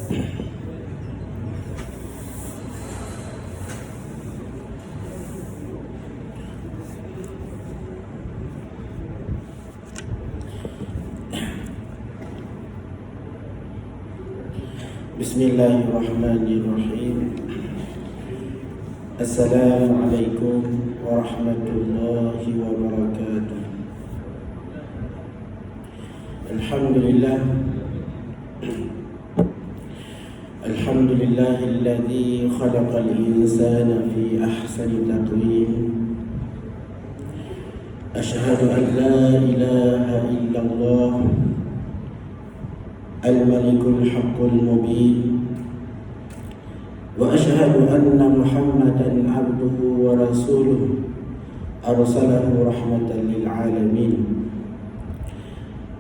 Bismillahirrahmanirrahim. Assalamualaikum warahmatullahi wabarakatuh. Alhamdulillah. Alhamdulillahilladzi khalaqal insana fi ahsani taqwim. Asyhadu an la ilaha illallah Al-Malikul Haqqul Mubin, wa asyhadu anna Muhammadan abduhu wa rasuluh arsalahu rahmatan lil alamin.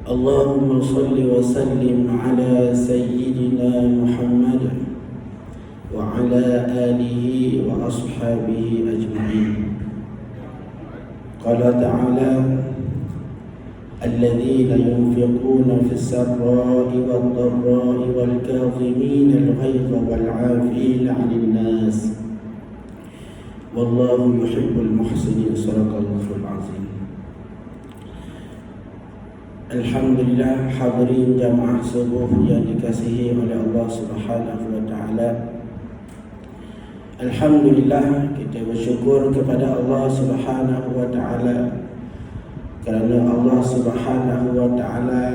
Allahumma salli wa sallim ala sayyidina Muhammad wa ala alihi wa ashabihi ajma'in. Qala ta'ala: الذين ينفقون في السراء والضراء والكاظمين الغيظ والعافين عن الناس والله يحب المحسنين. صدق الله العظيم. Alhamdulillah, hadirin jamaah subuh yang dikasihi oleh Allah Subhanahu wa taala. Alhamdulillah, kita bersyukur kepada Allah Subhanahu wa taala kerana Allah Subhanahu wa taala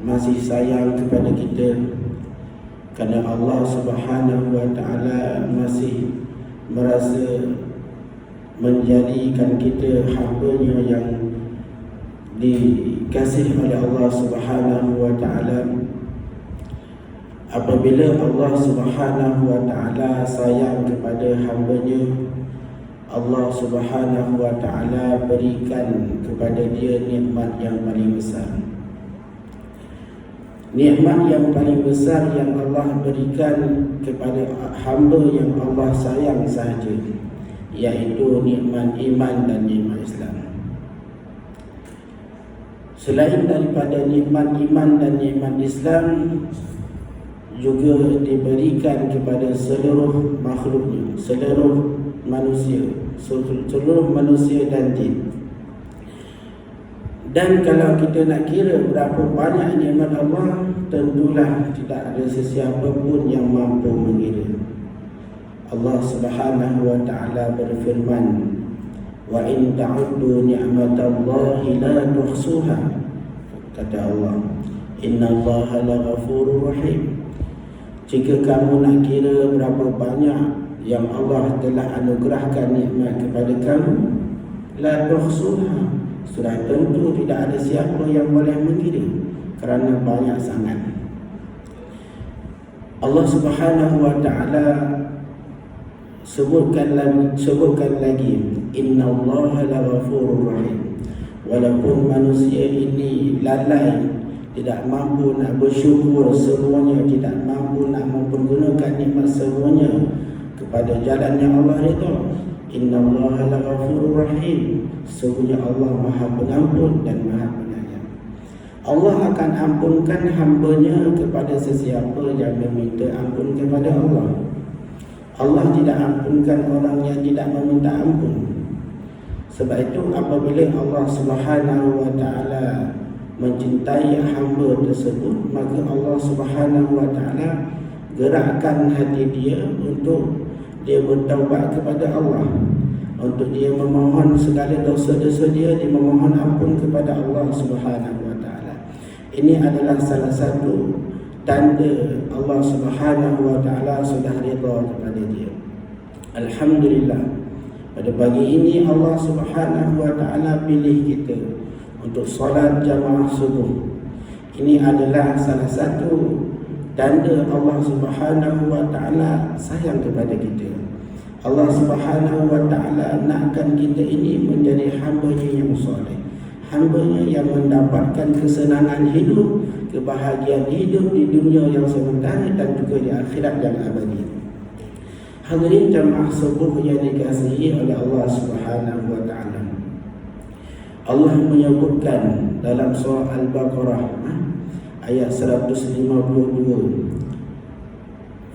masih sayang kepada kita, kerana Allah Subhanahu wa taala masih merasa menjadikan kita hamba-Nya yang dikasihi oleh Allah Subhanahu wa taala. Apabila Allah Subhanahu wa taala sayang kepada hamba-Nya, Allah Subhanahu wa taala berikan kepada dia nikmat yang paling besar. Nikmat yang paling besar yang Allah berikan kepada hamba yang Allah sayang sahaja, iaitu nikmat iman dan nikmat Islam. Selain daripada nikmat iman dan nikmat Islam, juga diberikan kepada seluruh makhluknya, seluruh manusia dan jin. Dan kalau kita nak kira berapa banyak nikmat Allah, tentulah tidak ada sesiapa pun yang mampu mengira. Allah Subhanahu wa taala berfirman, wa in ta'uddu ni'matallahi la tuhsuha. Kata Allah, innallaha laghafurur rahim. Jika kamu nak kira berapa banyak yang Allah telah anugerahkan nikmat kepada kamu, la tuhsuha, sudah tentu tidak ada siapa yang boleh mengira, kerana banyak sangat. Allah Subhanahu wa taala sebutkan lagi innallaha laghafurur rahim. Walaupun manusia ini lalai, tidak mampu nak bersyukur semuanya, tidak mampu nak mempergunakan nikmat semuanya kepada jalan yang Allah redha, innallaha laghafurur rahim, sesungguhnya Allah Maha Pengampun dan Maha Penyayang. Allah akan ampunkan hamba-Nya kepada sesiapa yang meminta ampun kepada Allah. Allah tidak ampunkan orang yang tidak meminta ampun. Sebab itu apabila Allah Subhanahu wa taala mencintai hamba tersebut, maka Allah Subhanahu wa taala gerakkan hati dia untuk dia bertaubat kepada Allah, untuk dia memohon segala dosa-dosa dia memohon ampun kepada Allah Subhanahu wa taala. Ini adalah salah satu tanda Allah Subhanahu wa taala sudah redha kepada dia. Alhamdulillah, pada pagi ini Allah Subhanahu wa taala pilih kita untuk solat jamaah subuh. Ini adalah salah satu tanda Allah Subhanahu wa taala sayang kepada kita. Allah Subhanahu wa taala nakkan kita ini menjadi hamba-Nya yang soleh, hamba-Nya yang mendapatkan kesenangan hidup, kebahagiaan hidup di dunia yang sementara dan juga di akhirat yang abadi. Hadirin jamaah subuh yang dikasihi oleh Allah Subhanahu wa taala, Allah menyebutkan dalam surah Al-Baqarah ayat 152,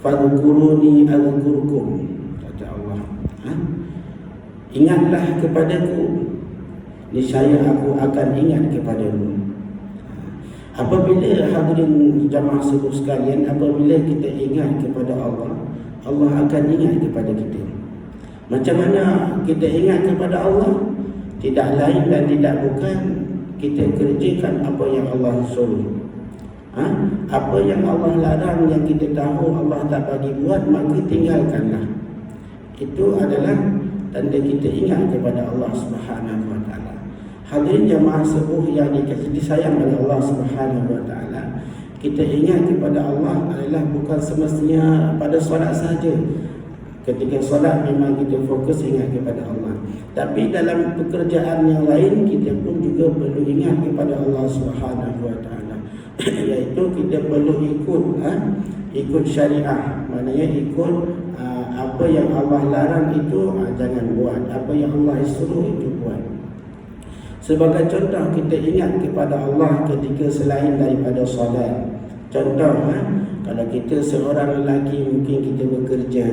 fadhkuruni adhkurkum, kata Allah. Ingatlah kepadaku, niscaya aku akan ingat kepadamu. Apabila hadirin jamaah sekalian, apabila kita ingat kepada Allah, Allah akan ingat kepada kita. Macam mana kita ingat kepada Allah? Tidak lain dan tidak bukan kita kerjakan apa yang Allah suruh. Apa yang Allah larang, yang kita tahu Allah tak bagi buat, maka tinggalkanlah. Itu adalah tanda kita ingat kepada Allah Subhanahu wa taala. Hadirin jamaah subuh yang disayang oleh Allah Subhanahu wa taala, kita ingat kepada Allah adalah bukan semestinya pada solat saja. Ketika solat memang kita fokus ingat kepada Allah, tapi dalam pekerjaan yang lain kita pun juga perlu ingat kepada Allah Subhanahu wa taala. Iaitu kita perlu ikut syariah, maknanya ikut apa yang Allah larang itu jangan buat, apa yang Allah suruh itu buat. Sebagai contoh, kita ingat kepada Allah ketika selain daripada solat. Contoh, kalau kita seorang lelaki mungkin kita bekerja,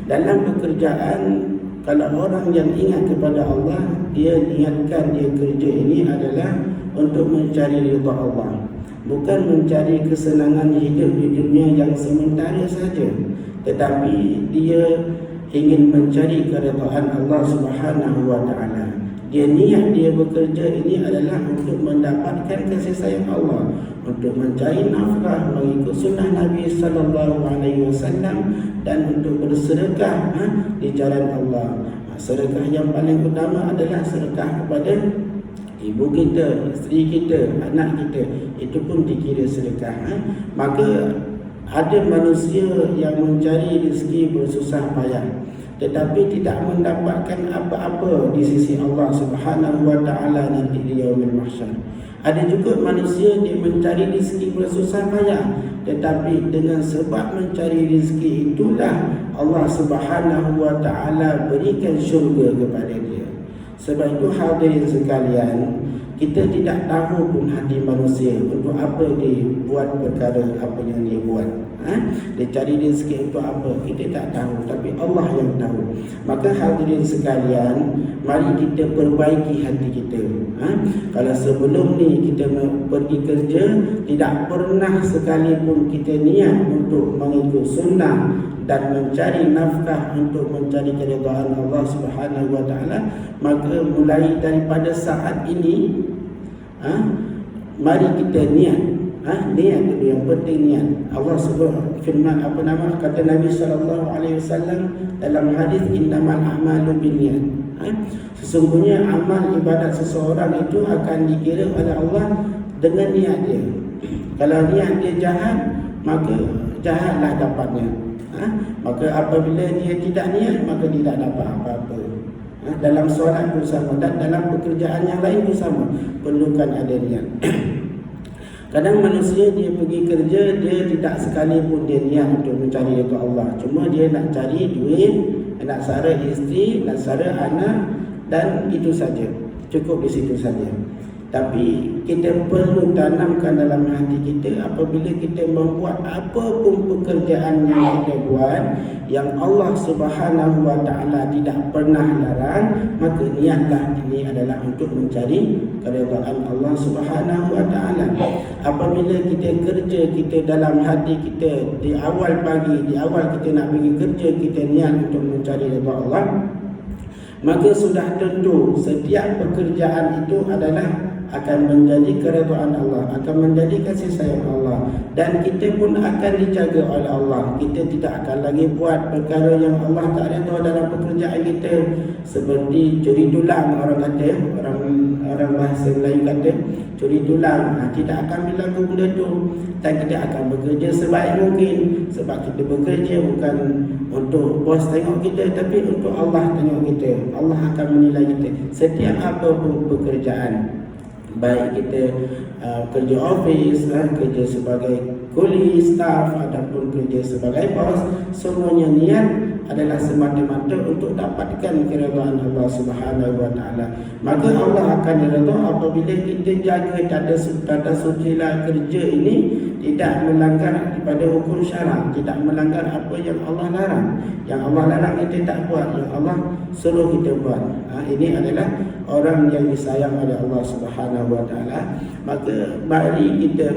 dalam pekerjaan, kalau orang yang ingat kepada Allah, dia ingatkan dia kerja ini adalah untuk mencari ridha Allah, bukan mencari kesenangan hidup di dunia yang sementara saja, tetapi dia ingin mencari keridhaan Allah Subhanahu wa taala. Dia niat dia bekerja ini adalah untuk mendapatkan kasih sayang Allah, untuk mencari nafkah mengikut sunnah Nabi sallallahu alaihi wasallam, dan untuk bersedekah di jalan Allah. Sedekah yang paling utama adalah sedekah kepada ibu kita, isteri kita, anak kita. Itu pun dikira sedekah. Maka ada manusia yang mencari rezeki bersusah payah, tetapi tidak mendapatkan apa-apa di sisi Allah Subhanahu wa taala nanti di yaumil mahsyar. Ada juga manusia dia mencari rezeki bersusah payah, tetapi dengan sebab mencari rezeki itulah Allah Subhanahu wa taala berikan syurga kepada dia. Sebab itu hadirin sekalian, kita tidak tahu pun hati manusia untuk apa dia buat perkara apa yang dia buat. Dia cari rezeki untuk apa, kita tak tahu, tapi Allah yang tahu. Maka hadirin sekalian, mari kita perbaiki hati kita. Kalau sebelum ni kita pergi kerja, tidak pernah sekalipun kita niat untuk mengikut sunnah dan mencari nafkah untuk mencari keridhaan Allah Subhanahu wa taala, maka mulai daripada saat ini mari kita niat. Niat itu yang penting, niat. Allah sebut firman kata Nabi sallallahu alaihi wasallam dalam hadis, innamal a'malu binniyat. Sesungguhnya amal ibadat seseorang itu akan dikira oleh Allah dengan niat dia. Kalau niat dia jahat, maka jahatlah dapatnya. Maka apabila dia tidak niat, maka tidak dapat apa-apa. Dalam solat pun sama, dan dalam pekerjaan yang lain pun sama, perlukan ada niat. Kadang manusia dia pergi kerja, dia tidak sekalipun dia niat untuk mencari ridha Allah. Cuma dia nak cari duit, nak sara isteri, nak sara anak, dan itu saja. Cukup di situ saja. Tapi kita perlu tanamkan dalam hati kita, apabila kita membuat apa pun pekerjaan yang kita buat yang Allah Subhanahu wa taala tidak pernah larang, maka niatlah ini adalah untuk mencari keridhaan Allah Subhanahu wa taala. Apabila kita kerja, kita dalam hati kita di awal pagi, di awal kita nak pergi kerja, kita niat untuk mencari ridha Allah, maka sudah tentu setiap pekerjaan itu adalah akan menjadi keridhaan Allah, akan menjadi kasih sayang Allah, dan kita pun akan dijaga oleh Allah. Kita tidak akan lagi buat perkara yang Allah tak redha dalam pekerjaan kita, seperti curi tulang, orang kata, orang bahasa Melayu kata curi tulang. Tidak akan berlaku benda tu, dan kita akan bekerja sebaik mungkin, sebab kita bekerja bukan untuk bos tengok kita, tapi untuk Allah tengok kita. Allah akan menilai kita setiap apa pun pekerjaan, baik kita kerja office, kerja sebagai kuli, staff, ataupun kerja sebagai bos, semuanya niat adalah semata-mata untuk dapatkan keridhaan Allah Subhanahu wa taala. Maka Allah akan redha apabila kita jaga tata suci kerja ini tidak melanggar daripada hukum syarak, tidak melanggar apa yang Allah larang. Yang Allah larang kita tak buat, yang Allah suruh kita buat. Ini adalah orang yang disayang oleh Allah Subhanahu Wa Taala. Maka mari kita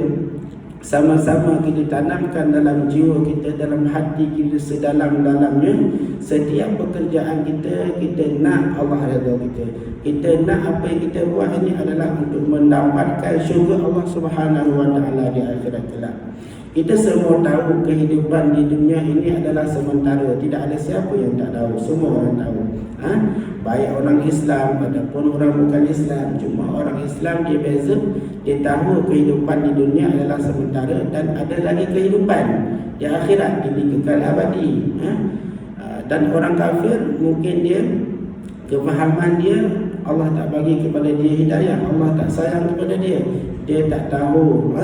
sama-sama kita tanamkan dalam jiwa kita, dalam hati kita sedalam-dalamnya, setiap pekerjaan kita, kita nak Allah redha kita. Kita nak apa yang kita buat ini adalah untuk mendapatkan syurga Allah Subhanahu Wa Taala di akhirat kelak. Kita semua tahu kehidupan di dunia ini adalah sementara. Tidak ada siapa yang tak tahu. Semua orang tahu. Baik orang Islam ataupun orang bukan Islam. Cuma orang Islam dia beza. Dia tahu kehidupan di dunia adalah sementara dan ada lagi kehidupan di akhirat, ini kekal abadi. Dan orang kafir mungkin dia kefahaman dia Allah tak bagi kepada dia hidayah, Allah tak sayang kepada dia. Dia tak tahu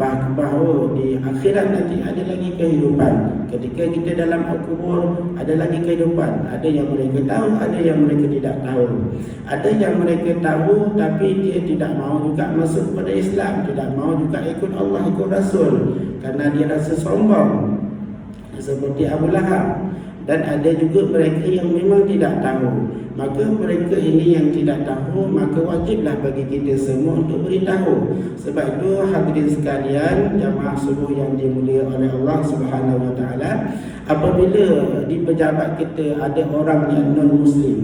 bahawa di akhirat nanti ada lagi kehidupan. Ketika kita dalam al-kubur ada lagi kehidupan. Ada yang mereka tahu, ada yang mereka tidak tahu. Ada yang mereka tahu tapi dia tidak mau juga masuk kepada Islam, tidak mau juga ikut Allah, ikut Rasul, karena dia rasa sombong seperti Abu Lahab. Dan ada juga mereka yang memang tidak tahu. Maka mereka ini yang tidak tahu, maka wajiblah bagi kita semua untuk beritahu. Sebab itu hadirin sekalian, jamaah subuh yang dimuliakan oleh Allah Subhanahu Wa Taala, apabila di pejabat kita ada orang yang non-Muslim,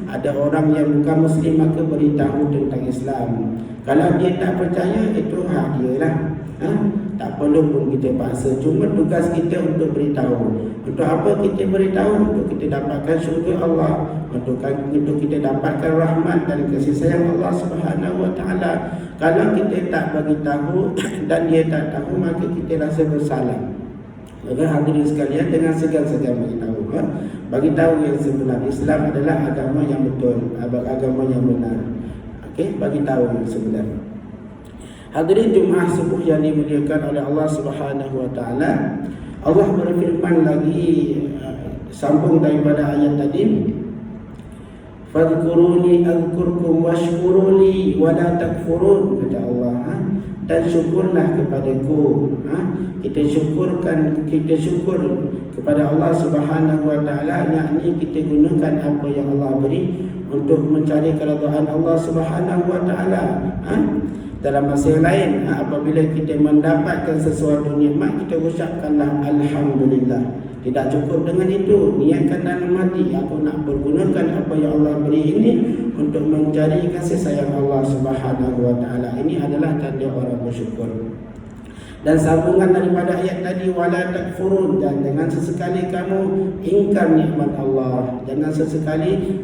ada orang yang bukan Muslim, maka beritahu tentang Islam. Kalau dia tak percaya, itu hak dia lah. Tak perlu pun kita paksa. Cuma tugas kita untuk beritahu. Untuk apa kita beritahu? Untuk kita dapatkan syurga Allah, untuk kita dapatkan rahmat dan kasih sayang Allah Subhanahu Wa Taala. Kalau kita tak bagi tahu dan dia tak tahu, maka kita rasa bersalah. Maka hadirin sekalian, dengan segan-segan bagi tahu yang sebenar. Islam adalah agama yang betul, agama yang benar. Okey, bagi tahu yang sebenar. Hadirin Jumaah subuh yang dimuliakan oleh Allah Subhanahu Wa Taala, Allah berfirman lagi, sambung daripada ayat tadi, fadhkuruni azkurkum washkuruli wala takfurun, kata Allah, dan syukurlah kepadaku. Kita syukur kepada Allah Subhanahu Wa Taala, yakni kita gunakan apa yang Allah beri untuk mencari keridhaan Allah Subhanahu Wa Taala. Dalam masa yang lain, apabila kita mendapatkan sesuatu nikmat, kita ucapkanlah Alhamdulillah. Tidak cukup dengan itu, niatkan dalam hati, aku nak pergunakan apa yang Allah beri ini untuk mencari kasih sayang Allah Subhanahu Wa Taala. Ini adalah tanda orang bersyukur. Dan sambungan daripada ayat tadi, wala takfurun, dan jangan sesekali kamu ingkar nikmat Allah. Jangan sesekali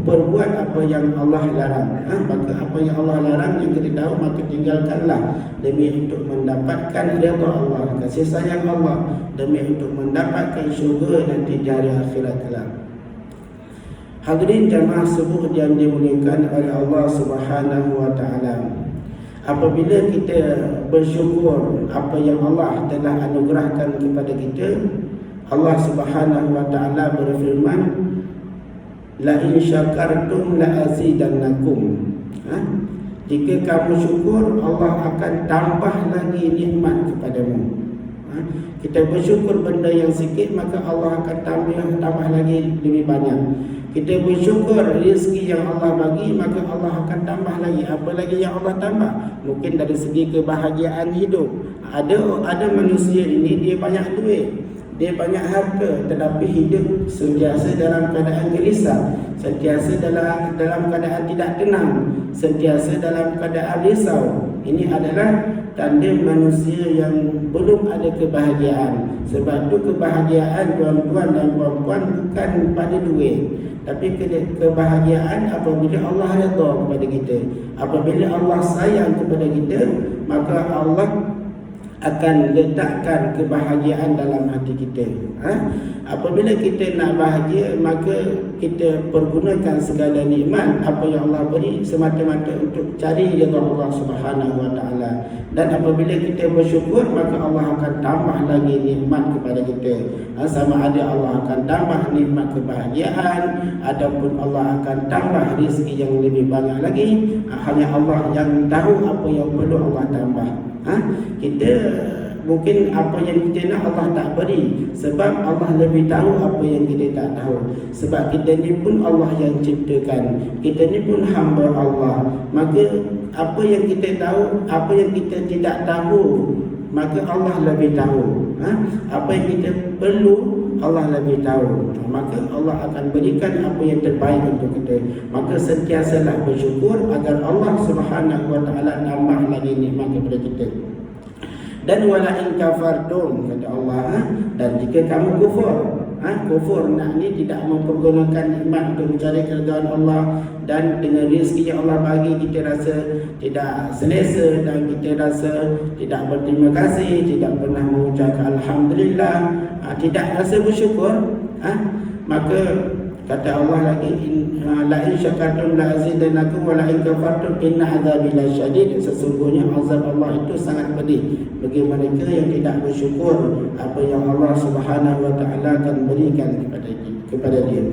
berbuat apa yang Allah larang. Maka apa yang Allah larang yang kita tahu, maka tinggalkanlah demi untuk mendapatkan redha Allah, kasih sayang Allah, demi untuk mendapatkan syurga nanti di hari akhirat kelak. Hadirin jamaah subuh yang dimuliakan oleh Allah Subhanahu Wa Taala, apabila kita bersyukur apa yang Allah telah anugerahkan kepada kita, Allah Subhanahu Wa Taala berfirman, la in syakartum la azidannakum. Jika kamu syukur, Allah akan tambah lagi nikmat kepadamu. Kita bersyukur benda yang sikit, maka Allah akan tambah lagi lebih banyak. Kita bersyukur rezeki yang Allah bagi, maka Allah akan tambah lagi. Apa lagi yang Allah tambah? Mungkin dari segi kebahagiaan hidup. Ada manusia ini, dia banyak duit, dia banyak harta, tetapi hidup sentiasa dalam keadaan gelisah, sentiasa dalam keadaan tidak tenang, sentiasa dalam keadaan risau. Ini adalah tanda manusia yang belum ada kebahagiaan. Sebab itu kebahagiaan tuan-tuan dan puan-puan bukan pada duit, tapi kebahagiaan apabila Allah redha kepada kita, apabila Allah sayang kepada kita, maka Allah akan letakkan kebahagiaan dalam hati kita. Apabila kita nak bahagia, maka kita pergunakan segala nikmat apa yang Allah beri semata-mata untuk cari redha Allah Subhanahu Wa Taala. Dan apabila kita bersyukur, maka Allah akan tambah lagi nikmat kepada kita. Sama ada Allah akan tambah nikmat kebahagiaan ataupun Allah akan tambah rezeki yang lebih banyak lagi. Hanya Allah yang tahu apa yang perlu Allah tambah. Kita mungkin apa yang kita nak Allah tak beri, sebab Allah lebih tahu apa yang kita tak tahu. Sebab kita ni pun Allah yang ciptakan, kita ni pun hamba Allah. Maka apa yang kita tahu, apa yang kita tidak tahu, maka Allah lebih tahu. Apa yang kita perlu, Allah lebih tahu. Maka Allah akan berikan apa yang terbaik untuk kita. Maka sentiasalah bersyukur agar Allah Subhanahu wa taala tambah lagi nikmat kepada kita. Dan wala in kafartum, kata Allah, dan jika kamu kufur, kufur nak ni tidak mempergunakan nikmat untuk mencari keridaan Allah, dan dengan rezeki yang Allah bagi kita rasa tidak selesa, dan kita rasa tidak berterima kasih, tidak pernah mengucapkan alhamdulillah, tidak rasa bersyukur, maka kata Allah lagi, la in syakartum la azidannakum wa la in kafartum inna azabi lasyadid. Sesungguhnya azab Allah itu sangat pedih bagi mereka yang tidak bersyukur apa yang Allah Subhanahu wa taala akan berikan kepada dia.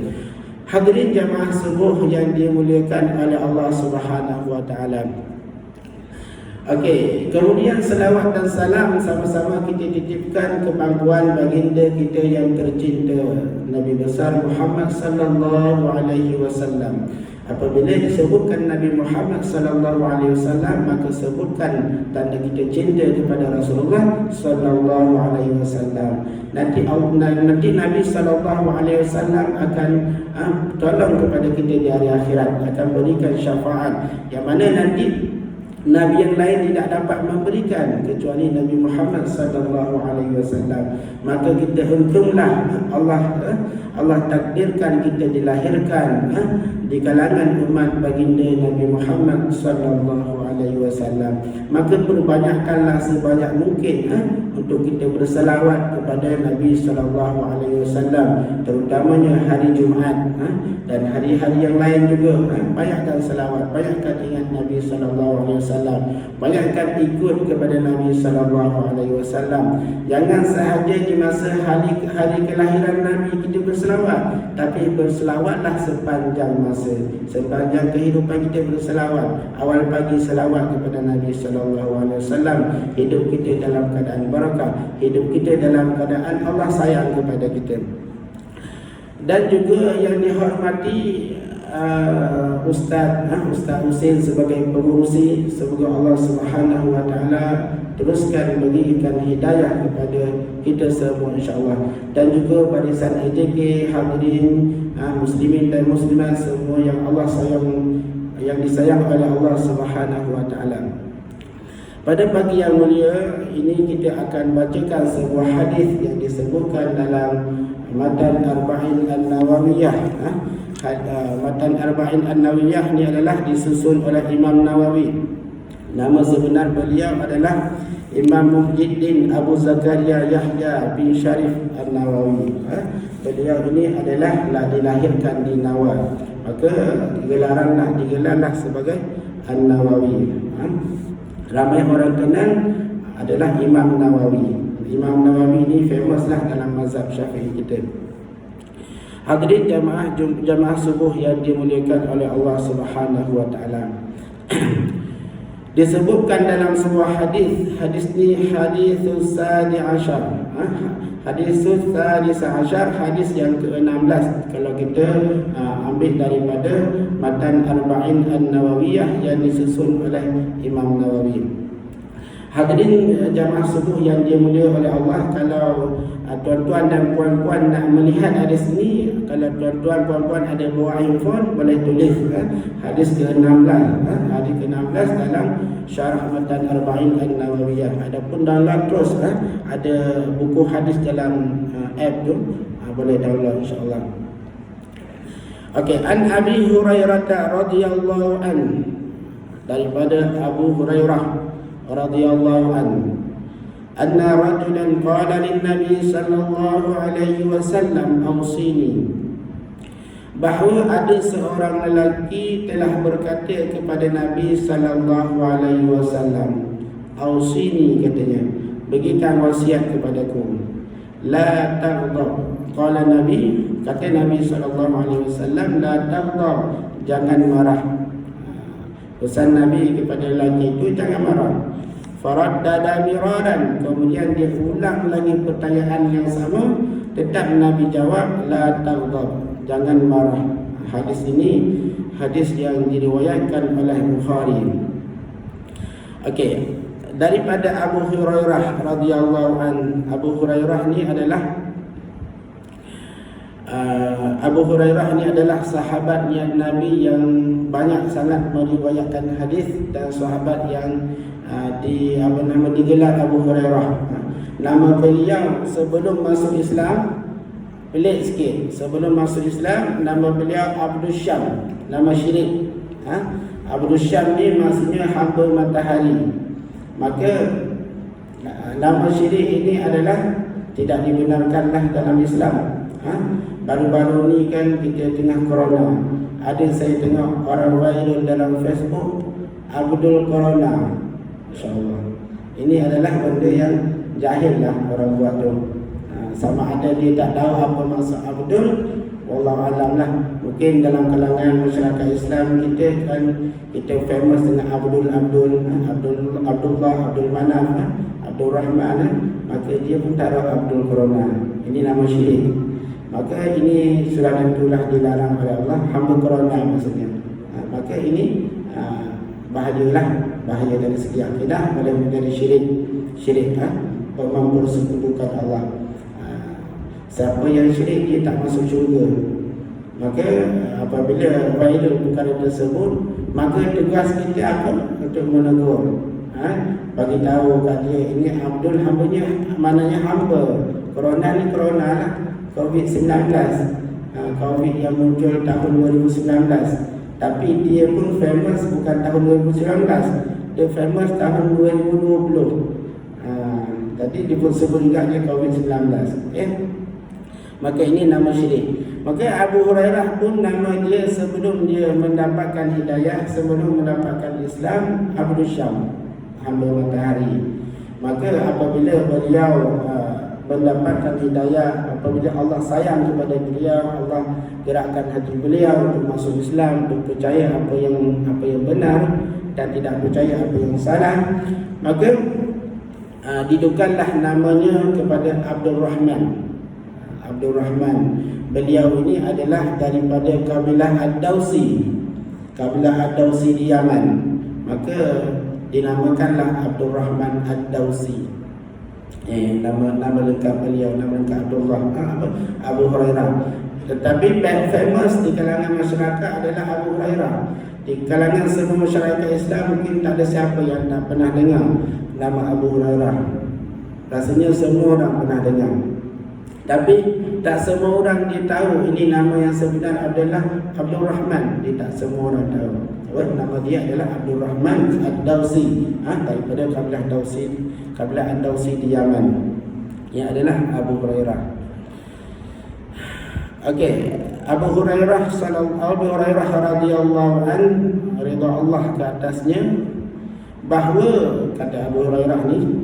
Hadirin jamaah subuh yang dimuliakan oleh Allah Subhanahu wa taala. Okey, kemudian selawat dan salam sama-sama kita titipkan ke pangkuan baginda kita yang tercinta, Nabi besar Muhammad sallallahu alaihi wasallam. Apabila disebutkan Nabi Muhammad sallallahu alaihi wasallam, maka sebutkan tanda kita cinta kepada Rasulullah sallallahu alaihi wasallam. Nanti Nabi sallallahu alaihi wasallam akan tolong kepada kita di hari akhirat, akan berikan syafaat yang mana nanti Nabi yang lain tidak dapat memberikan kecuali Nabi Muhammad sallallahu alaihi wasallam. Maka kita untunglah Allah takdirkan kita dilahirkan di kalangan umat baginda Nabi Muhammad sallallahu alaihi wasallam. Maka perbanyakkanlah sebanyak mungkin untuk kita berselawat kepada Nabi sallallahu alaihi wasallam, terutamanya hari Jumaat dan hari-hari yang lain juga. Banyakkan selawat, banyakkan ingat Nabi sallallahu alaihi wasallam, banyakkan ikut kepada Nabi sallallahu alaihi wasallam. Jangan sahaja di masa hari kelahiran Nabi kita berselawat, tapi berselawatlah sepanjang masa, sepanjang kehidupan kita berselawat. Awal pagi selawat kepada Nabi sallallahu alaihi wasallam, hidup kita dalam keadaan barakah, hidup kita dalam keadaan Allah sayang kepada kita. Dan juga yang dihormati Ustaz Husin sebagai pengurusi, semoga Allah Subhanahu wa taala teruskan berikan hidayah kepada kita semua insya-Allah. Dan juga barisan AJK, hadirin muslimin dan muslimat semua yang Allah sayang, yang disayang oleh Allah Subhanahu wa taala. Pada pagi yang mulia ini kita akan bacakan sebuah hadis yang disebutkan dalam Matan Arba'in An-Nawawiyah. Matan Arba'in An-Nawawiyah ni adalah disusun oleh Imam Nawawi. Nama sebenar beliau adalah Imam Muhyiddin Abu Zakaria Yahya bin Sharif An-Nawawi. Beliau ini adalah dilahirkan di Nawa, maka digelarlah sebagai An-Nawawi. Ramai orang kenal adalah Imam Nawawi. Imam Nawawi ini famouslah dalam mazhab Syafi'i kita. Hadirin jamaah subuh yang dimuliakan oleh Allah Subhanahu wa taala. Disebutkan dalam sebuah hadis ni hadis sadi ashar. Hadis hadis yang ke-16 kalau kita ambil daripada Matan Arba'in An-Nawawiyah yang disusun oleh Imam Nawawi. Hadirin jamaah subuh yang dimuliakan oleh Allah, kalau tuan-tuan dan puan-puan nak melihat hadis ni, kalau tuan-tuan puan-puan ada bawa handphone, boleh tulis hadis ke-16, hadis ke-16 dalam Syarah Matan Arba'in An-Nawawiyah. Adapun download terus, ada buku hadis dalam app tu, boleh download insya-Allah. Okey, an Abi Hurairah radhiyallahu anhu, daripada Abu Hurairah radhiyallahu anhu, anna rajulan qala lin nabi sallallahu alaihi wasallam awsini, bahawa ada seorang lelaki telah berkata kepada Nabi sallallahu alaihi wasallam, awsini, katanya, berikan wasiat kepadaku, la taghdab. Qala Nabi, kata Nabi sallallahu alaihi wasallam, la taghdab, jangan marah. Pesan Nabi kepada lelaki itu, jangan marah. Faraddada miraran, kemudian dia ulang lagi pertanyaan yang sama. Tetap Nabi jawab, la taghdab, jangan marah. Hadis ini hadis yang diriwayatkan oleh Bukhari. Okey, daripada Abu Hurairah radhiyallahu an. Abu Hurairah ni adalah sahabatnya Nabi yang banyak sangat meriwayatkan hadis dan sahabat yang digelar Abu Hurairah. Nama beliau sebelum masuk Islam pelik sikit. Sebelum masuk Islam nama beliau Abdul Syam, nama syirik. Abdul Syam ni maksudnya hamba matahari. Maka nama syirik ini adalah tidak dibenarkanlah dalam Islam. Baru-baru ni kan kita tengah corona. Ada saya tengok orang viral dalam Facebook, Abdul Corona. InsyaAllah ini adalah benda yang jahil lah orang buat tu. Sama ada dia tak tahu apa maksud Abdul, wallahu alam lah. Mungkin dalam kalangan masyarakat Islam kita kan, kita famous dengan Abdullah, Abdul Manaf, Abdul Rahman, maka dia pun taruh Abdul Corona. Ini nama syirik. Maka ini sudah tentulah dilarang oleh Allah, hamba corona maksudnya. Maka ini bahaya dari segi akidah, boleh menjadi syirik mempersekutukan Allah. Siapa yang syirik dia tak masuk syurga. Maka apabila viral perkara tersebut, maka tugas kita apa? Untuk menegur. Bagi tahu kat dia, ini Abdul hambanya, maknanya hamba. Corona ni corona lah, COVID-19. COVID yang muncul tahun 2019. Tapi dia pun famous bukan tahun 2019. Dia famous tahun 2020. Jadi dia pun sebut juga dia COVID-19. Maka ini nama syirik. Maka Abu Hurairah pun nama dia sebelum dia mendapatkan hidayah, sebelum mendapatkan Islam, Abdul Syam, hamba matahari. Maka apabila beliau mendapatkan hidayah, apabila Allah sayang kepada beliau, Allah gerakkan hati beliau untuk masuk Islam, untuk percaya apa yang benar dan tidak percaya apa yang salah, maka didukanlah namanya kepada Abdul Rahman. Abdul Rahman, beliau ini adalah daripada kabilah Ad-Dawsi. Kabilah Ad-Dawsi di Yaman. Maka dinamakanlah Abdul Rahman Ad-Dawsi. Nama lengkap beliau, nama lengkap Abdullah Abu Hurairah. Tetapi famous di kalangan masyarakat adalah Abu Hurairah. Di kalangan semua masyarakat Islam mungkin tak ada siapa yang tak pernah dengar nama Abu Hurairah. Rasanya semua orang pernah dengar. Tapi tak semua orang dia tahu ini nama yang sebenar adalah Abdul Rahman. Dia tak semua orang tahu. Nama dia adalah Abdul Rahman Ad-Dawsi, daripada kabilah Dawsi, kabilah Ad-Dawsi di Yaman, yang adalah Abu Hurairah. Okey, Abu Hurairah radhiyallahu an, ridha Allah ke atasnya, bahawa kata Abu Hurairah ni,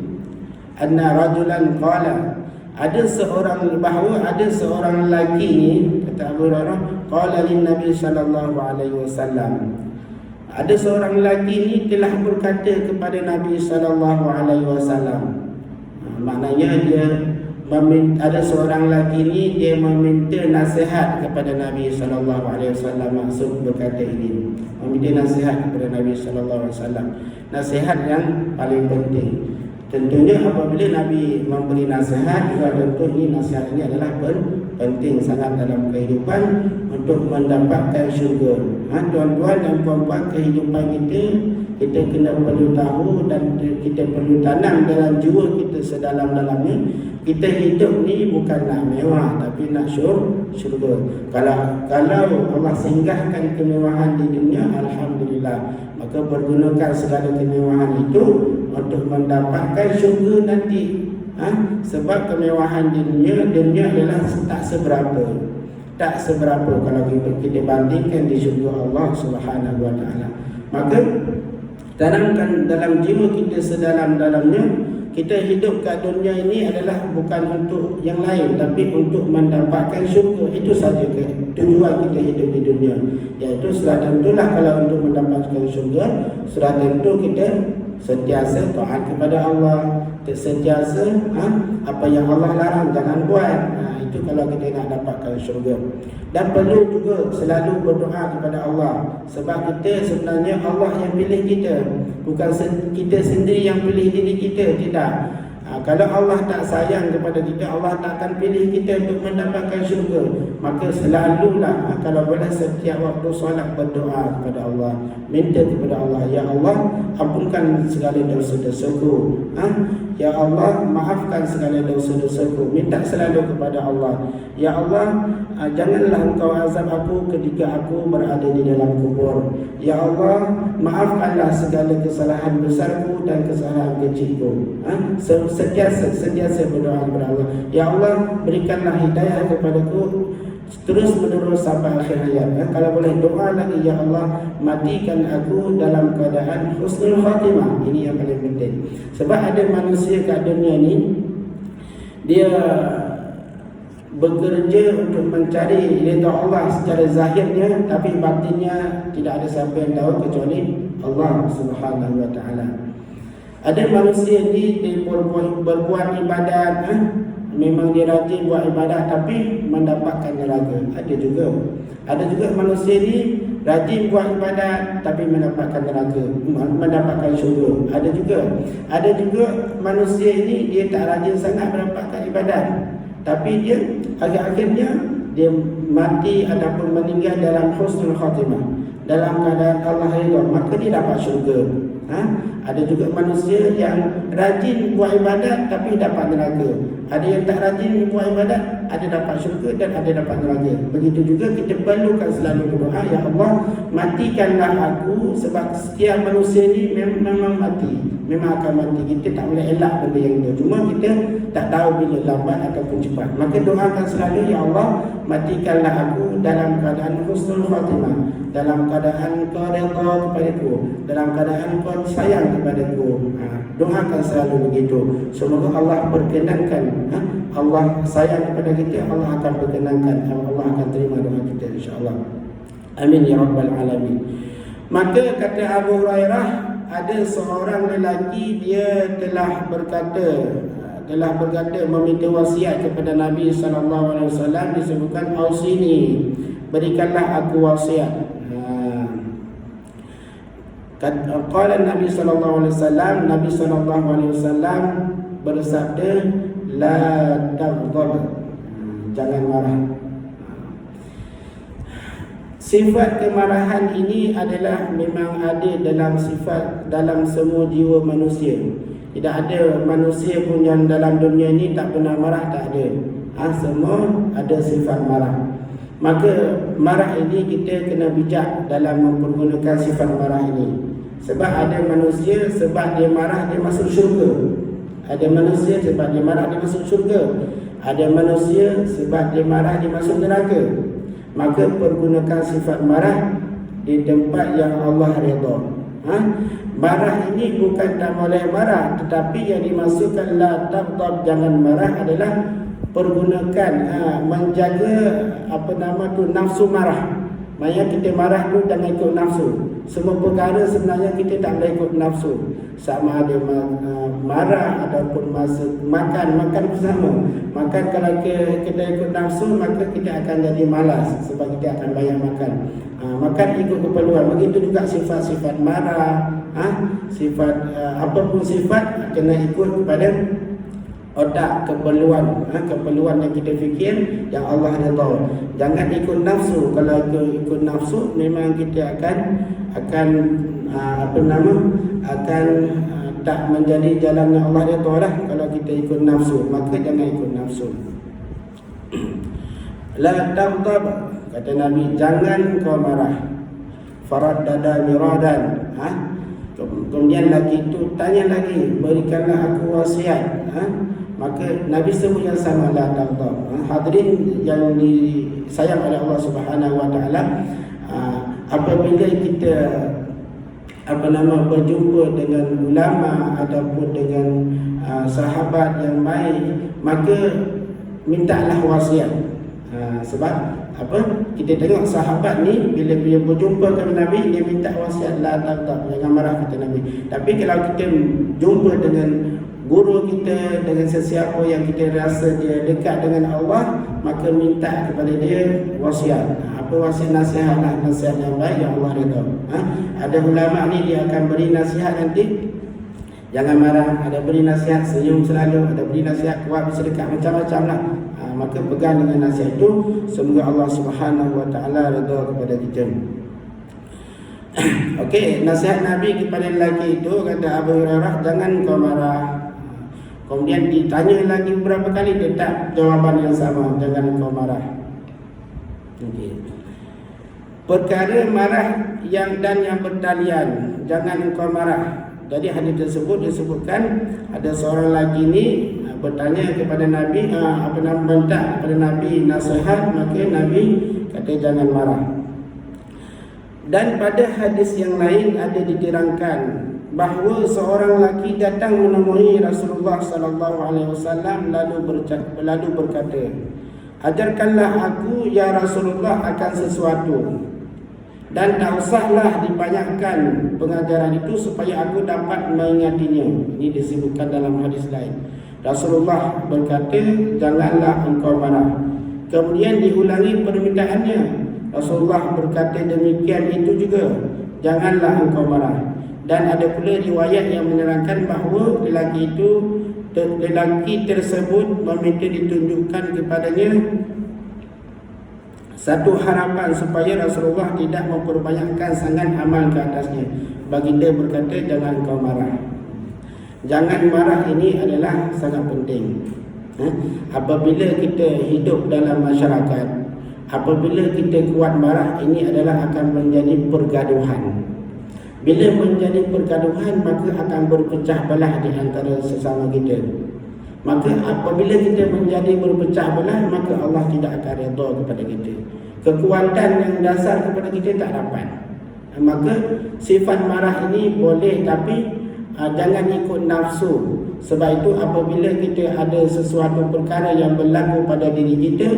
anna rajulan qala, ada seorang lelaki ni, kata Abu Hurairah, qala lin Nabi sallallahu alaihi wasallam, ada seorang lelaki ni telah berkata kepada Nabi sallallahu alaihi wasallam. Maknanya dia ada seorang lelaki ni, dia meminta nasihat kepada Nabi sallallahu alaihi wasallam. Maksud berkata ini, meminta nasihat kepada Nabi sallallahu alaihi wasallam. Nasihat yang paling penting. Tentunya apabila Nabi memberi nasihat, juga tentu ini nasihat ini adalah penting sangat dalam kehidupan untuk mendapatkan syurga. Tuan-tuan dan puan-puan, kehidupan kita kena perlu tahu dan kita perlu tanam dalam jiwa kita sedalam-dalamnya. Kita hidup ni bukan nak mewah, tapi nak syurga. Kalau Allah singgahkan kemewahan di dunia, alhamdulillah, maka pergunakan segala kemewahan itu untuk mendapatkan syurga nanti. Sebab kemewahan di dunia adalah tak seberapa kalau kita bandingkan di syurga Allah Subhanahu wa taala. Maka tanamkan dalam jiwa kita sedalam-dalamnya, kita hidup kat dunia ini adalah bukan untuk yang lain, tapi untuk mendapatkan syurga. Itu saja tujuan kita hidup di dunia. Iaitu sudah tentulah kalau untuk mendapatkan syurga, sudah tentu kita sentiasa taat kepada Allah, sentiasa apa yang Allah larang jangan buat. Itu kalau kita nak dapatkan syurga. Dan perlu juga selalu berdoa kepada Allah, sebab kita sebenarnya Allah yang pilih kita, bukan kita sendiri yang pilih diri kita, tidak. Kalau Allah tak sayang kepada kita, Allah tak akan pilih kita untuk mendapatkan syurga. Maka selalulah kalau boleh setiap waktu solat berdoa kepada Allah, minta kepada Allah, ya Allah ampunkan segala dosa-dosaku, ya Allah maafkan segala dosa-dosaku. Minta selalu kepada Allah, ya Allah janganlah engkau azab aku ketika aku berada di dalam kubur. Ya Allah maafkanlah segala kesalahan besarku dan kesalahan kecilku. Sentiasa berdoa kepada Allah, ya Allah berikanlah hidayah kepadaku terus menerus sampai akhir hayat. Kalau boleh doa lagi, ya Allah matikan aku dalam keadaan husnul khatimah. Ini yang paling penting. Sebab ada manusia kat dunia ni, dia bekerja untuk mencari ridha Allah secara zahirnya, tapi batinnya tidak ada siapa yang tahu kecuali Allah Subhanahu wa taala. Ada manusia ni dia berbuat ibadat, memang dia rajin buat ibadat tapi mendapatkan neraka. Ada juga manusia ni rajin buat ibadat tapi mendapatkan neraka, mendapatkan syurga. Ada juga manusia ini dia tak rajin sangat mendapatkan ibadat, tapi dia akhir-akhirnya dia mati ataupun meninggal dalam husnul khatimah, dalam keadaan Allah ridha, maka dia dapat syurga. Ada juga manusia yang rajin buat ibadat tapi dapat neraka. Ada yang tak rajin buat ibadat, ada dapat syurga dan ada dapat neraka. Begitu juga kita perlukan selalu berdoa, ya Allah matikanlah aku, sebab setiap manusia ni memang mati, memang akan mati. Kita tak boleh elak benda yang itu, cuma kita tak tahu bila lambat ataupun cepat. Maka doakan selalu, ya Allah matikanlah aku dalam keadaan husnul khatimah, dalam keadaan kau redha kepadaku, dalam keadaan kau sayang kepadaku. Doakan selalu begitu. Semoga Allah berkenankan, Allah sayang kepada kita, Allah akan berkenankan, Allah akan terima doa kita insya-Allah. Amin ya rabbal alamin. Maka kata Abu Hurairah, ada seorang lelaki dia telah berkata meminta wasiat kepada Nabi sallallahu alaihi wasallam, disebutkan ausini, berikanlah aku wasiat. Qala Nabi sallallahu alaihi wasallam bersabda, la taghdab, jangan marah. Sifat kemarahan ini adalah memang ada dalam semua jiwa manusia. Tidak ada manusia pun yang dalam dunia ini tak pernah marah, tak ada. Semua ada sifat marah. Maka marah ini kita kena bijak dalam mempergunakan sifat marah ini. Sebab ada manusia sebab dia marah dia masuk syurga. Ada manusia sebab dia marah dia masuk syurga. Ada manusia sebab dia marah dia masuk neraka. Maka pergunakan sifat marah di tempat yang Allah redha. Marah ini bukan tak boleh marah, tetapi yang dimaksudkan la taghdab, jangan marah, adalah pergunakan menjaga nafsu marah. Maksudnya kita marah tu jangan ikut nafsu. Semua perkara sebenarnya kita tak boleh ikut nafsu. Sama ada marah ataupun masa makan pun sama. Makan kalau kita ikut nafsu, maka kita akan jadi malas sebab kita akan banyak makan. Makan ikut keperluan. Begitu juga sifat-sifat marah, sifat apapun sifat kena ikut kepada otak, keperluan yang kita fikir yang Allah redha. Jangan ikut nafsu. Kalau ikut nafsu memang kita akan tak menjadi jalan yang Allah redha lah. Kalau kita ikut nafsu, maka jangan ikut nafsu. La taghdab, kata Nabi, jangan kau marah. Faraddada miradan. Kemudian lagi itu tanya lagi, berikanlah aku wasiat. Maka Nabi sebut yang sama, la taghdab. Hadirin yang disayang oleh Allah Subhanahu wa taala, apabila kita berjumpa dengan ulama ataupun dengan sahabat yang baik, maka mintalah wasiat. Sebab Kita tengok sahabat ni bila dia berjumpa dengan Nabi, dia minta wasiat, tak, jangan marah kata Nabi. Tapi kalau kita jumpa dengan guru kita, dengan sesiapa yang kita rasa dia dekat dengan Allah, maka minta kepada dia wasiat. Apa wasiat? Nasihat yang baik yang Allah redha. Ada ulama ni dia akan beri nasihat nanti, jangan marah. Ada beri nasihat senyum selalu, ada beri nasihat kuat bersedekah, macam-macam lah. Maka pegang dengan nasihat itu, semoga Allah Subhanahu Wa Taala redha kepada kita. Okey, nasihat Nabi kepada lelaki itu, kata Abu Hurairah, jangan kau marah. Kemudian ditanya lagi beberapa kali, tetap jawaban yang sama, jangan kau marah. Okey. Perkara marah yang bertalian, jangan kau marah. Jadi hadis tersebut disebutkan ada seorang lelaki ni bertanya kepada Nabi, minta kepada Nabi nasihat, maka Nabi kata jangan marah. Dan pada hadis yang lain ada diterangkan bahawa seorang lelaki datang menemui Rasulullah sallallahu alaihi wasallam lalu berkata, ajarkanlah aku ya Rasulullah akan sesuatu, dan tak usahlah dibanyakkan pengajaran itu supaya aku dapat mengingatinya. Ini disebutkan dalam hadis lain. Rasulullah berkata, janganlah engkau marah. Kemudian diulangi permintaannya. Rasulullah berkata demikian itu juga, janganlah engkau marah. Dan ada pula riwayat yang menerangkan bahawa lelaki tersebut meminta ditunjukkan kepadanya satu harapan supaya Rasulullah tidak memperbanyakkan sangat amal ke atasnya. Baginda berkata, jangan kau marah. Jangan marah ini adalah sangat penting. Apabila kita hidup dalam masyarakat, apabila kita kuat marah, ini adalah akan menjadi pergaduhan. Bila menjadi pergaduhan, maka akan berpecah belah di antara sesama kita. Maka apabila kita menjadi berpecah belah, maka Allah tidak akan redha kepada kita. Kekuatan yang dasar kepada kita tak dapat. Maka sifat marah ini boleh, tapi jangan ikut nafsu. Sebab itu apabila kita ada sesuatu perkara yang berlaku pada diri kita,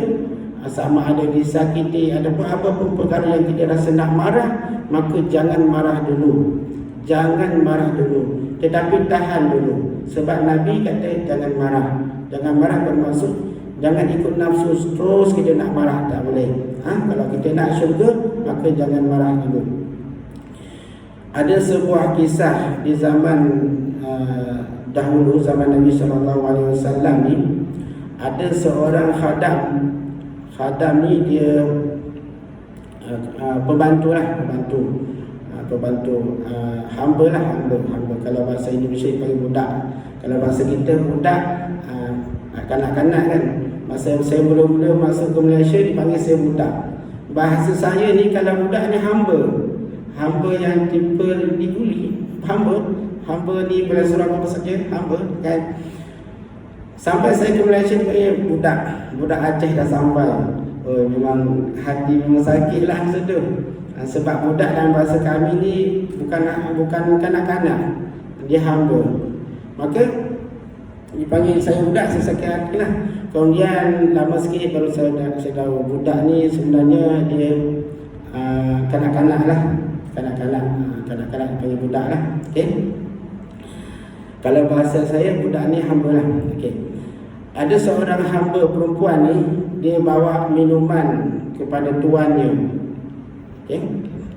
sama ada disakiti, ada apa-apa perkara yang kita rasa nak marah, maka jangan marah dulu. Jangan marah dulu, tetapi tahan dulu. Sebab Nabi kata jangan marah. Jangan marah bermaksud jangan ikut nafsu terus kita nak marah, tak boleh. Kalau kita nak syurga, maka jangan marah dulu. Ada sebuah kisah di zaman dahulu, zaman Nabi SAW ni, ada seorang khadam. Khadam ni dia pembantu, hamba. Kalau bahasa Indonesia dipanggil budak. Kalau bahasa kita budak, kanak-kanak kan. Masa saya mula-mula masuk ke Malaysia dipanggil saya budak. Bahasa saya ni kalau budak ni hamba. Hamba yang tipe diguli. Hamba ni boleh suruh apa saja, hamba kan. Sampai saya ke Malaysia dipanggil budak Aceh dah sampai. Memang hati memang sakit lah masa tu. Sebab budak dalam bahasa kami ni bukan kanak-kanak, dia hamba. Maka dipanggil saya budak, saya sakit hati lah. Kemudian lama sikit baru saya tahu budak ni sebenarnya dia kanak-kanak lah. Kanak-kanak dipanggil budak lah. Okay. Kalau bahasa saya budak ni hamba lah. Okay. Ada seorang hamba perempuan ni, dia bawa minuman kepada tuannya. Okay.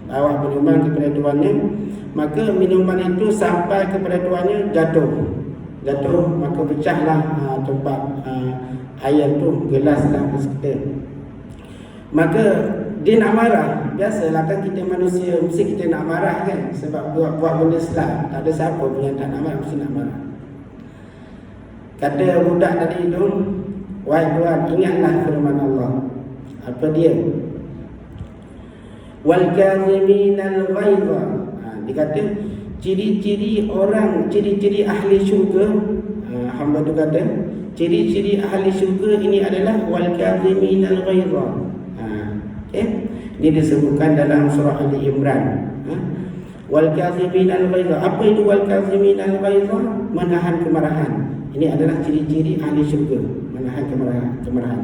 Bawa minuman kepada tuannya, maka minuman itu sampai kepada tuannya jatuh, maka pecahlah tempat air tu, gelas lah kita. Maka dia nak marah. Biasalah kan kita manusia, mesti kita nak marah kan. Sebab buat benda salah, tak ada siapa pun yang tak nak marah, mesti nak marah. Kata budak tadi itu, wahai tuan, ingatlah firman Allah. Apa dia? Wal kaziminal ghaidha. Dia kata ciri-ciri ahli syurga. Hamba tu kata ciri-ciri ahli syurga ini adalah wal kaziminal ghaidha. Okay. Ini disebutkan dalam surah Ali Imran. Wal kaziminal ghaidha. Apa itu wal kaziminal ghaidha? Menahan kemarahan. Ini adalah ciri-ciri ahli syurga, menahan kemarahan.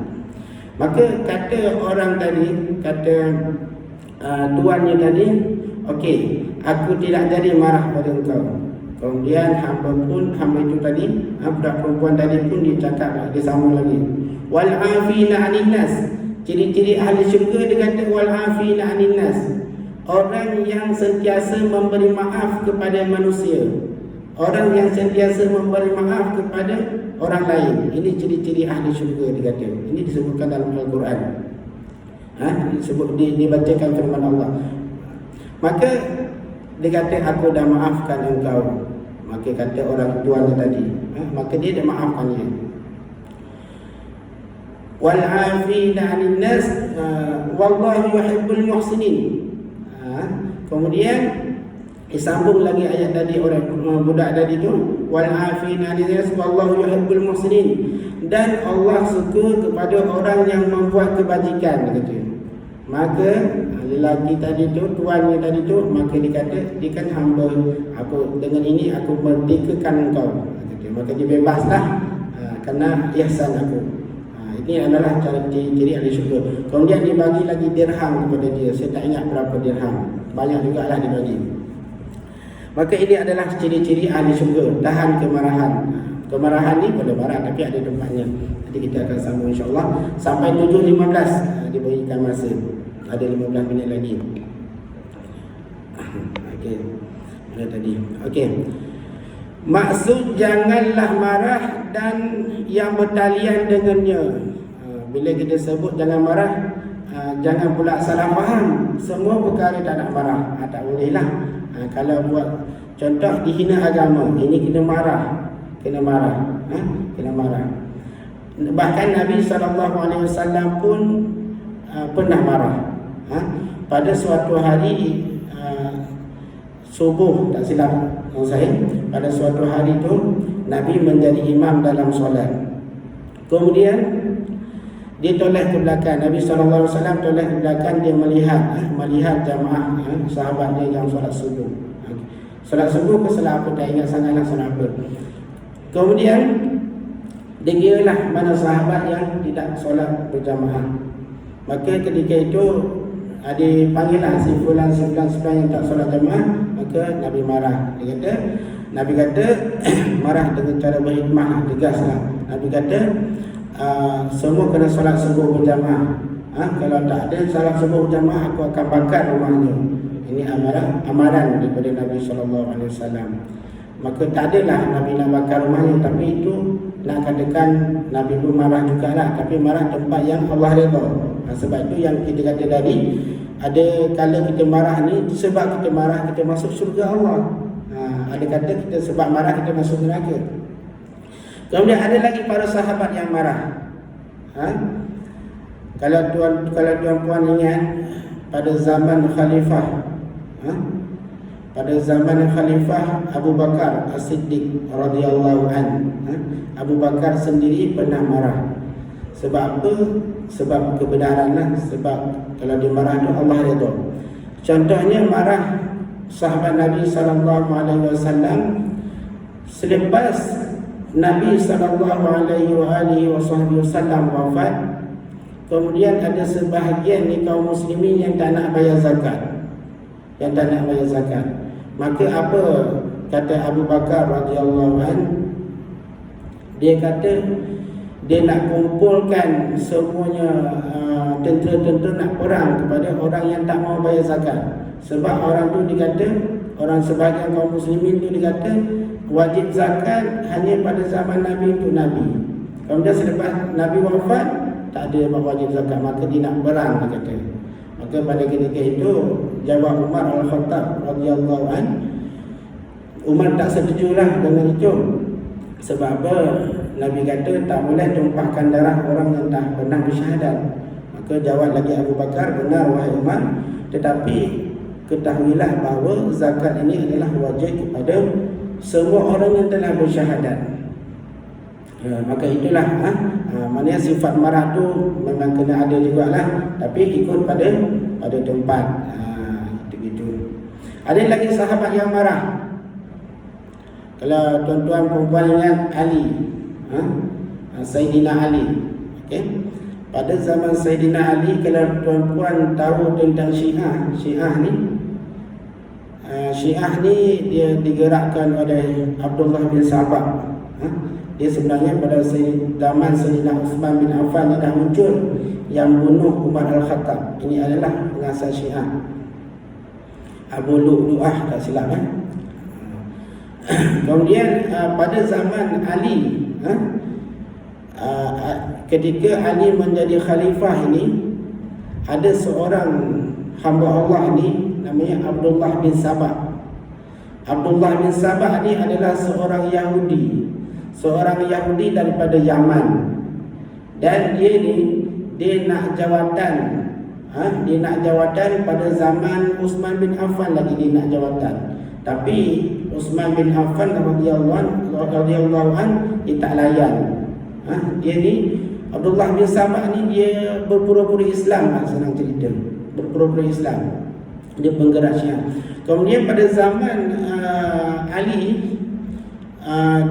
Maka kata orang tadi, kata tuannya tadi, okey, aku tidak jadi marah pada engkau. Kemudian hamba itu tadi, budak perempuan tadi pun dia cakap, dia sambung lagi, wal afina 'anil nas. Ciri-ciri ahli syurga dia kata wal afina 'anil nas, orang yang sentiasa memberi maaf kepada manusia, orang yang sentiasa memberi maaf kepada orang lain. Ini ciri-ciri ahli syurga dia kata. Ini disebutkan dalam Al-Quran. Dibacakan firman Allah. Maka dia kata aku dah maafkan engkau. Maka kata orang tuanya tadi, maka dia dah maafkannya. Wal 'afina 'anil nas wallahu yuhibbul muhsinin. Kemudian disambung lagi ayat tadi, orang budak tadi tu, wal 'afina 'anil nas wallahu yuhibbul muhsinin, dan Allah suka kepada orang yang membuat kebajikan, kata. Maka lelaki tadi tu, tuannya tadi tu, maka dia kata, dia kan hamba aku, dengan ini aku merdekakan engkau, kata. Maka dia bebaslah kerana ihsan aku. Ini adalah cara ciri ahli syurga. Kemudian dia bagi lagi dirham kepada dia. Saya tak ingat berapa dirham, banyak jugalah dia bagi. Maka ini adalah ciri-ciri ahli syurga, tahan kemarahan. Kemarahan ni boleh marah tapi ada tempatnya. Nanti kita akan sambung insya-Allah sampai 7.15, diberikan masa. Ada 15 minit lagi. Okey. Mana tadi? Okey. Maksud janganlah marah dan yang bertalian dengannya. Bila kita sebut jangan marah, jangan pula salah faham. Semua perkara tak nak marah, tak bolehlah. Kalau buat contoh dihina agama, ini kena marah. Kena marah. Kena marah. Bahkan Nabi SAW pun pernah marah. Pada suatu hari subuh, tak silap saya, pada suatu hari itu Nabi menjadi imam dalam solat. Kemudian dia toleh ke belakang, Nabi SAW toleh ke belakang, dia melihat jamaah sahabatnya yang solat subuh. Solat subuh ke solat apa tak ingat sangatlah solat apa. Kemudian dia kiralah mana sahabat yang tidak solat berjamaah. Maka ketika itu dipanggillah si fulan yang tak solat jamaah. Maka Nabi marah. Nabi kata marah dengan cara berhikmah, tegaslah. Nabi kata semua kena solat subuh berjamaah. Kalau tak ada solat subuh berjamaah, aku akan bakar rumahnya. Ini amaran daripada Nabi SAW. Maka tak adalah Nabi nak bakar rumahnya, tapi itu nak katakan Nabi pun marah jugalah, tapi marah tempat yang Allah redha. Sebab itu yang kita kata tadi, ada kala kita marah ni sebab kita marah kita masuk syurga Allah. Ada kata kita sebab marah kita masuk neraka. Kemudian ada lagi para sahabat yang marah. Kalau tuan-puan ingat pada zaman khalifah, pada zaman Khalifah Abu Bakar As-Siddiq radhiyallahu anhu, Abu Bakar sendiri pernah marah. Sebab apa? Sebab kebenaranlah. Sebab kalau dia marah itu Allah redha. Contohnya marah sahabat Nabi SAW selepas Nabi SAW wafat. Kemudian ada sebahagian ni kaum muslimin yang tak nak bayar zakat. Maka apa kata Abu Bakar radhiyallahu anhu? Dia kata dia nak kumpulkan semuanya tentera-tentera nak perang kepada orang yang tak mau bayar zakat. Sebab orang tu dikata, orang sebahagian kaum muslimin tu dikata wajib zakat hanya pada zaman Nabi untuk Nabi. Kemudian selepas Nabi wafat tak ada wajib zakat, maka dia nak perang, dia kata. Maka pada ketika itu jawab Umar Al-Khattab radhiyallahu anhu, Umar tak setujulah dengan itu. Sebab apa? Nabi kata tak boleh tumpahkan darah orang yang tak pernah bersyahadat. Maka jawab lagi Abu Bakar, benar wahai Umar, tetapi ketahuilah bahawa zakat ini adalah wajib kepada semua orang yang telah bersyahadat. Maka itulah maknanya sifat marah tu memang kena ada jugalah, tapi ikut pada tempat. Begitu. Ada lagi sahabat yang marah. Kalau tuan-tuan perempuan ingat Ali, Sayyidina Ali, okey. pada zaman Sayyidina Ali, kalau tuan-tuan tahu tentang Syiah ni dia digerakkan oleh Abdullah bin Sabah. Dia sebenarnya pada zaman Sayyidina Uthman bin Affan dia dah muncul yang bunuh Umar Al-Khattab. Ini adalah pengasas Syiah, Abu Lu'lu'ah, tak silap Kemudian pada zaman Ali, ketika Ali menjadi khalifah ini, ada seorang hamba Allah ni namanya Abdullah bin Sabah. Abdullah bin Sabah ni adalah seorang Yahudi daripada Yaman. Dan dia nak jawatan. Dia nak jawatan pada zaman Uthman bin Affan lagi dia nak jawatan. Tapi Uthman bin Affan radhiyallahu an dia tak layan. Dia ni Abdullah bin Sabah ni dia berpura-pura Islam lah, senang cerita. Berpura-pura Islam. Dia penggerak Syiah. Kemudian pada zaman Ali,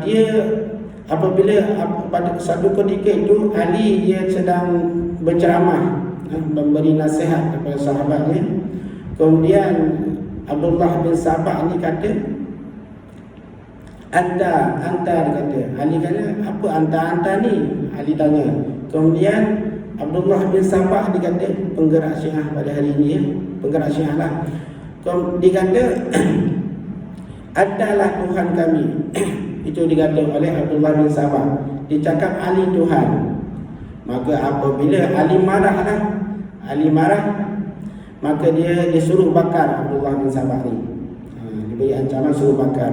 dia apabila pada satu ketika itu Ali dia sedang berceramah, memberi nasihat kepada sahabatnya. Kemudian Abdullah bin Sabah ni kata, Anta dia kata. Ali kata, apa anta ni? Ali tanya. Kemudian Abdullah bin Sabah dia kata, penggerak Syiah pada hari ini penggerak Syiah lah. Dia kata, adalah Tuhan kami. Itu dikata oleh Abdullah bin Sabah. Dia cakap Ali Tuhan. Maka apabila Ali marah, maka dia suruh bakar Abdullah bin Sabah ni. Diberi ancaman suruh bakar.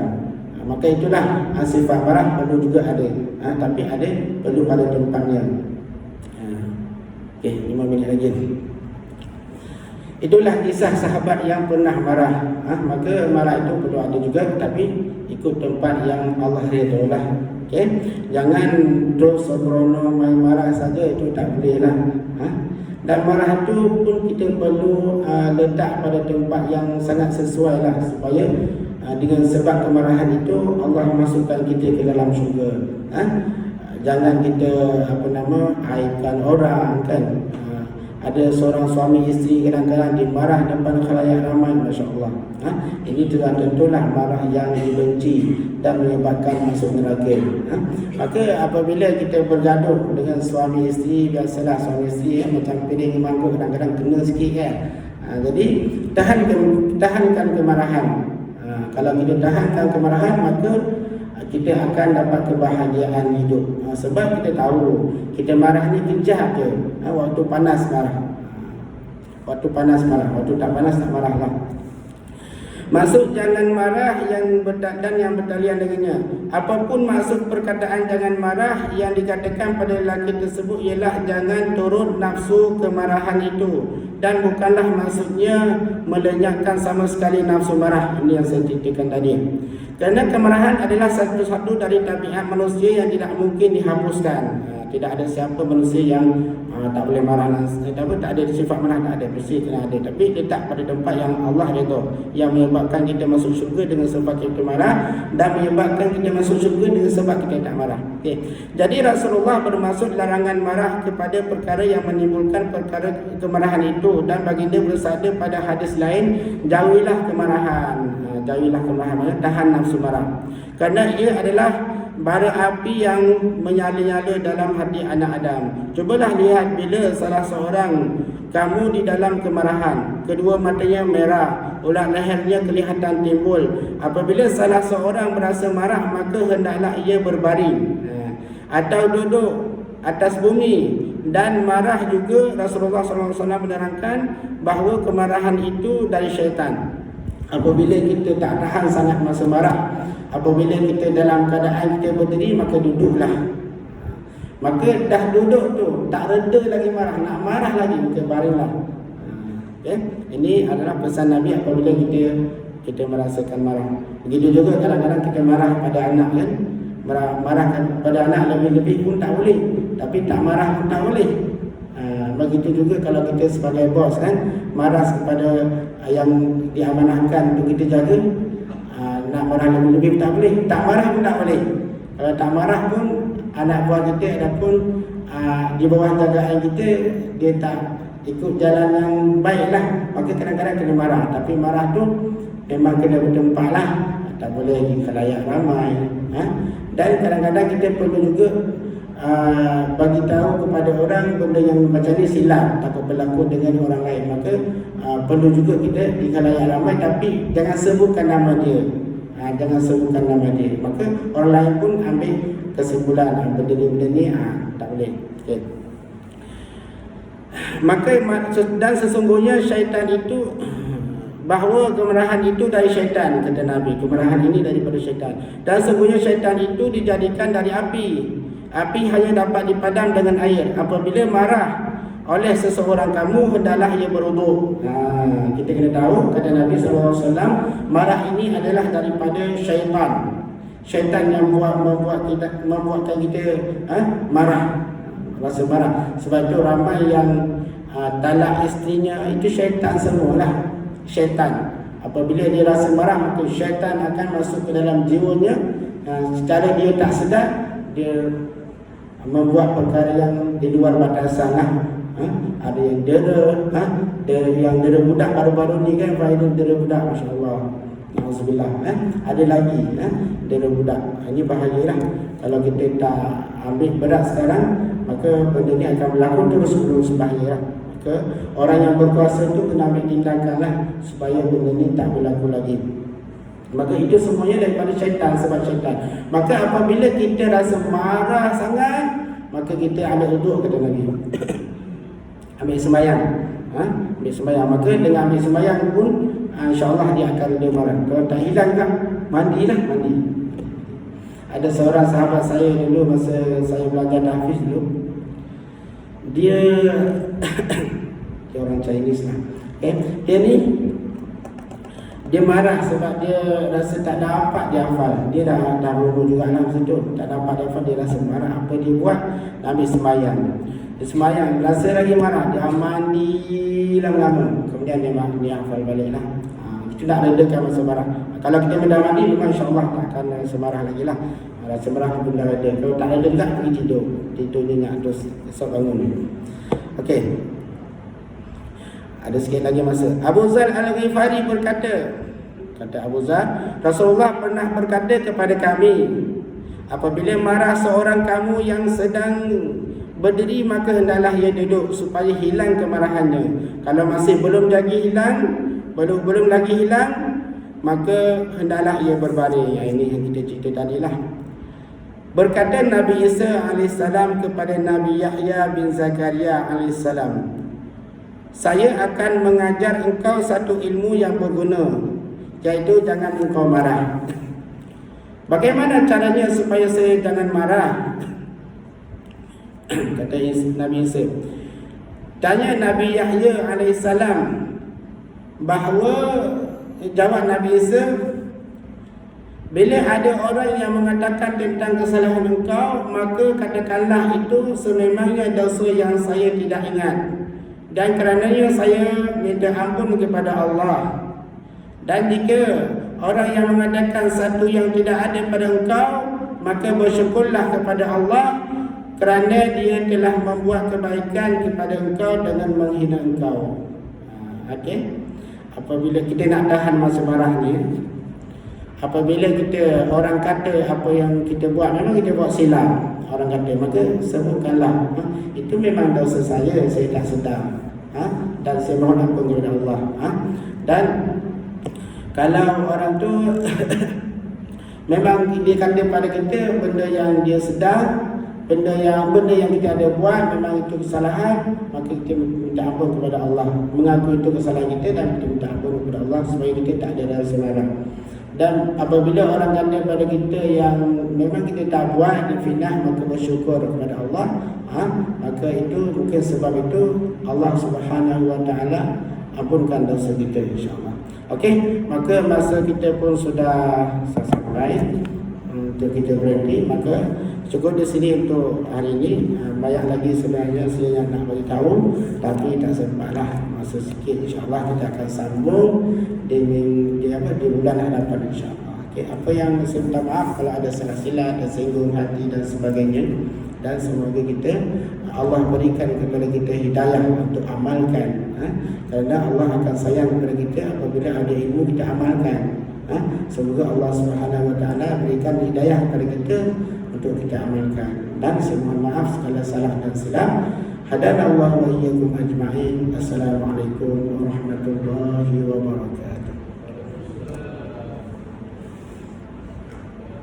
Maka itulah sifat marah perlu juga ada. Tapi ada perlu pada tempatnya. Okey, 5 minit lagi. Itulah kisah sahabat yang pernah marah. Maka marah itu perlu ada juga, tapi ikut tempat yang Allah redha. Okey, jangan terus sembrono main marah saja, itu tak boleh lah. Dan marah itu pun kita perlu letak pada tempat yang sangat sesuai lah, supaya dengan sebab kemarahan itu Allah masukkan kita ke dalam syurga. Jangan kita aibkan orang kan. Ada seorang suami isteri kadang-kadang dimarah depan khalayak ramai, masya-Allah. Ini tentulah marah yang dibenci dan menyebabkan masuk neraka. Maka apabila kita bergaduh dengan suami isteri, biasalah suami isteri macam piring mangkuk kadang-kadang kena sikit kan. Jadi tahankan kemarahan. Kalau kita tahankan kemarahan, maka kita akan dapat kebahagiaan hidup. Sebab kita tahu kita marah ni kejap je. Waktu panas marah. Waktu tak panas tak marah lah. Maksud jangan marah yang bertalian dengannya. Apapun maksud perkataan jangan marah yang dikatakan pada lelaki tersebut ialah jangan turut nafsu kemarahan itu, dan bukanlah maksudnya melenyapkan sama sekali nafsu marah. Ini yang saya ceritakan tadi. Kerana kemarahan adalah satu-satu dari tabiat manusia yang tidak mungkin dihapuskan. Tidak ada siapa manusia yang tak boleh marah. Tak ada sifat marah, tak ada. Mesti kena ada. Tapi letak pada tempat yang Allah redha, yang menyebabkan kita masuk syurga dengan sebab kita marah, dan menyebabkan kita masuk syurga dengan sebab kita tak marah. Okay. Jadi Rasulullah bermaksud larangan marah kepada perkara yang menimbulkan perkara kemarahan itu, dan baginda bersabda pada hadis lain, jauhilah kemarahan. Maksudnya tahan nafsu marah. Kerana ia adalah bara api yang menyala-nyala dalam hati anak Adam. Cubalah lihat bila salah seorang kamu di dalam kemarahan, kedua matanya merah, ulat lehernya kelihatan timbul. Apabila salah seorang merasa marah, maka hendaklah ia berbaring atau duduk atas bumi. Dan marah juga Rasulullah SAW menerangkan bahawa kemarahan itu dari syaitan. Apabila kita tak tahan sangat masa marah, apabila kita dalam keadaan kita berdiri, maka duduklah. Maka dah duduk tu tak reda lagi marah, nak marah lagi, maka baringlah. Okay? Ini adalah pesan Nabi apabila kita merasakan marah. Begitu juga kadang-kadang kita marah pada anak kan. Marah pada anak lebih-lebih pun tak boleh, tapi tak marah pun tak boleh. Begitu juga kalau kita sebagai bos kan, marah kepada yang diamanahkan untuk kita jaga, nak marah lebih-lebih tak boleh, tak marah pun tak boleh. Kalau tak marah pun anak buah kita ataupun di bawah jagaan kita, dia tak ikut jalan yang baik lah, maka kadang-kadang kena marah. Tapi marah tu memang kena bertempat lah, tak boleh di khalayak ramai. Dan kadang-kadang kita perlu juga bagi tahu kepada orang benda yang macam ni silap, takut berlaku dengan orang lain. Maka perlu juga kita di khalayak ramai, tapi jangan sebutkan nama dia. Jangan sebutkan nama dia. Maka orang lain pun ambil kesimpulan benda ni tak boleh. Okay. Maka dan sesungguhnya syaitan itu, bahawa kemarahan itu dari syaitan, kata Nabi. Kemarahan ini daripada syaitan. Dan sesungguhnya syaitan itu dijadikan dari api. Api hanya dapat dipadam dengan air. Apabila marah oleh seseorang kamu, hendaklah ia berwuduk. Kita kena tahu, kata Nabi SAW, marah ini adalah daripada syaitan. Syaitan yang membuatkan kita marah, rasa marah. Sebab itu ramai yang talak isterinya, itu syaitan semualah. Syaitan, apabila dia rasa marah, maka syaitan akan masuk ke dalam jiwanya. Secara dia tak sedar, dia membuat perkara yang di luar batasan lah. Ada yang dera, yang dera budak baru-baru ni kan, viral dera budak, Masya Allah, Alhamdulillah. Ada lagi dera budak. Ini bahayalah. Kalau kita tak ambil berat sekarang, maka benda ni akan berlaku terus bahayalah. Maka orang yang berkuasa tu kena ambil tindakan lah, supaya benda ni tak berlaku lagi. Maka itu semuanya daripada syaitan, sebab syaitan. Maka apabila kita rasa marah sangat, maka kita ambil wuduk, kata Nabi. Ambil sembahyang. Ambil sembahyang. Maka dengan ambil sembahyang pun insya-Allah dia akan reda marah. Kalau tak hilang tak, mandilah, mandi. Ada seorang sahabat saya dulu, masa saya belajar tahfiz dulu, dia dia orang Chinese lah. Dia marah sebab dia rasa tak dapat dia hafal. Dia dah dulu juga dalam situ, tak dapat dia hafal. Dia rasa marah. Apa dia buat? Dia ambil sembahyang. Dia sembahyang, rasa lagi marah, dia mandi lama-lama, kemudian dia hafal balik lah. Itu nak redakan masa marah. Kalau kita dah mandi, memang insya-Allah tak akan semarah lagi lah. Rasa marah pun dah reda. Kalau tak reda tak, pergi tidur. Tidur nyenyak terus, esok bangun. Okey. Ada sikit lagi masa. Abu Zar Al-Ghifari berkata, kata Abu Zar, Rasulullah pernah berkata kepada kami, apabila marah seorang kamu yang sedang berdiri, maka hendaklah ia duduk supaya hilang kemarahannya. Kalau masih belum lagi hilang, maka hendaklah ia berbaring. Ini yang kita cerita tadilah. Berkata Nabi Isa AS kepada Nabi Yahya bin Zakaria AS, saya akan mengajar engkau satu ilmu yang berguna, iaitu jangan engkau marah. Bagaimana caranya supaya saya jangan marah? Kata Nabi Isa. Tanya Nabi Yahya AS, bahawa jawab Nabi Isa, bila ada orang yang mengatakan tentang kesalahan engkau, maka katakanlah itu sememangnya dosa yang saya tidak ingat, dan karenanya saya minta ampun kepada Allah. Dan jika orang yang mengatakan satu yang tidak ada pada engkau, maka bersyukurlah kepada Allah, kerana dia telah membuat kebaikan kepada engkau dengan menghina engkau. Okey. Apabila kita nak tahan masa marah ni, apabila kita orang kata apa yang kita buat memang kita buat silap, orang kata, maka sebutkanlah, itu memang dosa saya tak sedar, dan saya mohon ampun kepada Allah. Dan kalau orang tu memang dia kata pada kita benda yang dia sedar, benda yang kita ada buat memang itu kesalahan, maka kita minta ampun kepada Allah, mengaku itu kesalahan kita, dan kita minta ampun kepada Allah supaya kita tak ada rasa marah. Dan apabila orang kata pada kita yang memang kita tak buat, difitnah, maka bersyukur kepada Allah. Maka itu mungkin sebab itu Allah Subhanahu Wa Taala ampunkan dosa kita, insya-Allah. Okey, maka masa kita pun sudah sampai untuk kita berhenti, maka cukup di sini untuk hari ini. Banyak lagi sebenarnya saya yang nak bagi tahu, tapi tak sempatlah, masa sikit. InsyaAllah kita akan sambung di bulan hadapan, insyaAllah. Okay. Apa yang saya minta maaf kalau ada salah silap dan singgung hati dan sebagainya. Dan semoga kita Allah berikan kepada kita hidayah untuk amalkan. Kerana Allah akan sayang kepada kita apabila ada ilmu kita amalkan. Semoga Allah Subhanahu Wa Taala berikan hidayah kepada kita untuk kita amalkan. Dan saya mohon maaf segala salah dan silap. Hadanallahu wa iyyakum ajma'in. Assalamualaikum warahmatullahi wabarakatuh.